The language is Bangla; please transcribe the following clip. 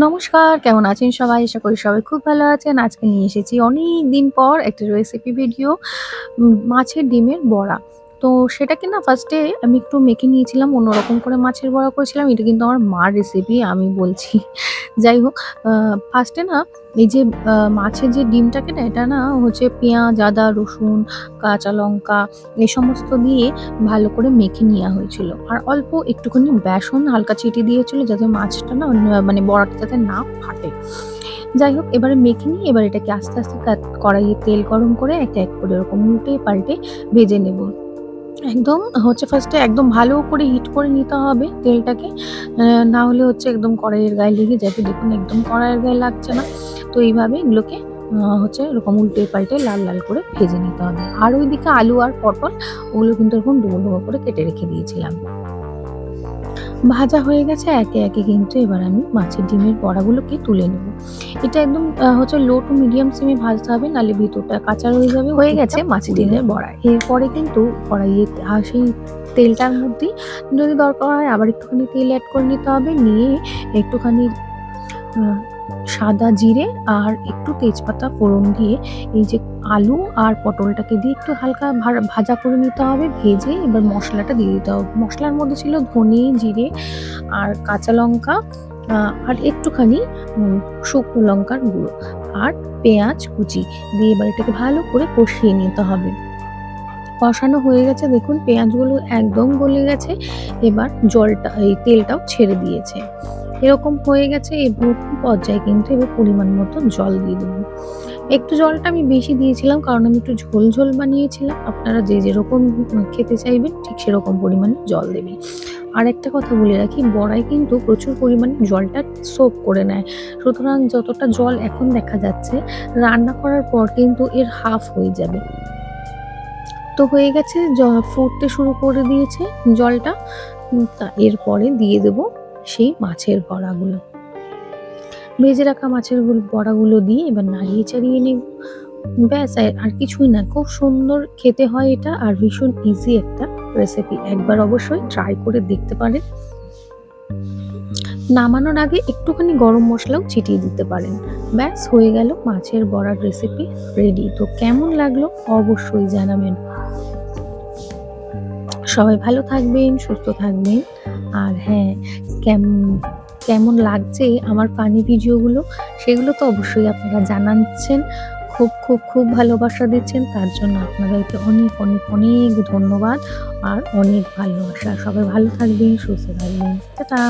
নমস্কার, কেমন আছেন সবাই? আশা করি সবাই খুব ভালো আছেন। আজকে নিয়ে এসেছি অনেকদিন পর একটা রেসিপি ভিডিও মাছের ডিমের বড়া। তো সেটাকে না ফার্স্টে আমি একটু মেখে নিয়েছিলাম, অন্যরকম করে মাছের বড়া করেছিলাম। এটা কিন্তু আমার মার রেসিপি আমি বলছি। যাই হোক, আ ফার্স্টে না এই যে মাছের যে ডিমটাকে না এটা না হচ্ছে পেঁয়াজ, আদা, রসুন, কাঁচা লঙ্কা এই সমস্ত দিয়ে ভালো করে মেখে নেওয়া হয়েছিল। আর অল্প একটুখানি বেসন হালকা ছিটিয়ে দিয়েছিল যাতে মাছটা না মানে বড়াটা যাতে না ফাটে। যাই হোক, এবারে মেখে নিয়ে এবার এটাকে আস্তে, আস্তে কড়াইয়ে তেল গরম করে এক করে এরকম উল্টে পাল্টে ভেজে নেব। একদম হচ্ছে ফার্স্টে একদম ভালো করে হিট করে নিতে হবে তেলটাকে। না হলে হচ্ছে একদম কড়াইয়ের গায়ে লেগে যাবে। দেখুন একদম কড়াইয়ের গায়ে লাগছে না। তো এইভাবে এগুলোকে হচ্ছে এরকম উল্টে পাল্টে লাল, লাল করে ভেজে নিতে হবে। আর ওইদিকে আলু আর পটল ওগুলো কিন্তু এরকম ডুমো, ডুমো করে কেটে রেখে দিয়েছিলাম। ভাজা হয়ে গেছে একে, একে কিন্তু এবার আমি মাছের ডিমের বড়াগুলোকে তুলে নেব। এটা একদম হচ্ছে লো টু মিডিয়াম সিমে ভাজতে হবে, নাহলে ভিতরটা কাঁচা রয়ে যাবে। হয়ে গেছে মাছের ডিমের বড়া। এরপরে কিন্তু কড়াইয়ে সেই তেলটার মধ্যেই যদি দরকার হয় আবার একটুখানি তেল এড করে নিতে হবে। নিয়ে একটুখানি আ সাদা জিরে আর একটু তেজপাতা ফোড়ন দিয়ে এই যে আলু আর পটলটাকে দিয়ে একটু হালকা ভাজা করে নিতে হবে। ভেজে এবার মশলাটা দিয়ে দিতে হবে। মশলার মধ্যে ছিল ধনে, জিরে আর কাঁচা লঙ্কা, আ আর একটুখানি উম শুকনো লঙ্কার গুঁড়ো আর পেঁয়াজ কুচি দিয়ে এবার এটাকে ভালো করে কষিয়ে নিতে হবে। কষানো হয়ে গেছে, দেখুন পেঁয়াজগুলো একদম গলে গেছে। এবার এই তেলটাও ছেড়ে দিয়েছে। এরকম হয়ে গেছে, এরকম পর্যায়ে কিন্তু এবার পরিমাণ মতো জল দিয়ে দেবো। একটু জলটা আমি বেশি দিয়েছিলাম কারণ আমি একটু ঝোল, ঝোল বানিয়েছিলাম। আপনারা যে যেরকম খেতে চাইবেন ঠিক সেরকম পরিমাণে জল দেবেন। আরেকটা কথা বলে রাখি, বড়াই কিন্তু প্রচুর পরিমাণে জলটা সোক করে নেয়। সুতরাং যতটা জল এখন দেখা যাচ্ছে, রান্না করার পর কিন্তু এর হাফ হয়ে যাবে। তো হয়ে গেছে, ফুটতে শুরু করে দিয়েছে জলটা। তা এরপরে দিয়ে দেব সেই মাছের বড়াগুলো। ভেজে রাখা মাছের বড়াগুলো দিয়ে এবার নাড়িয়ে চাড়িয়ে নেব। ব্যাস আর কিছুই না। খুব সুন্দর খেতে হয় এটা আর ভীষণ ইজি একটা রেসিপি। একবার অবশ্যই ট্রাই করে দেখতে পারেন। নামানোর আগে একটুখানি গরম মসলাও ছিটিয়ে দিতে পারেন। ব্যাস হয়ে গেল মাছের বড়ার রেসিপি রেডি। তো কেমন লাগলো অবশ্যই জানাবেন। সবাই ভালো থাকবেন, সুস্থ থাকবেন। আর হ্যাঁ, কেমন কেমন লাগছে আমার ফানি ভিডিওগুলো সেগুলো তো অবশ্যই আপনারা জানাচ্ছেন। খুব, খুব, খুব ভালোবাসা দিচ্ছেন। তার জন্য আপনাদেরকে অনেক, অনেক, অনেক ধন্যবাদ আর অনেক ভালোবাসা। সবাই ভালো থাকবেন, সুস্থ থাকবেন। টাটা।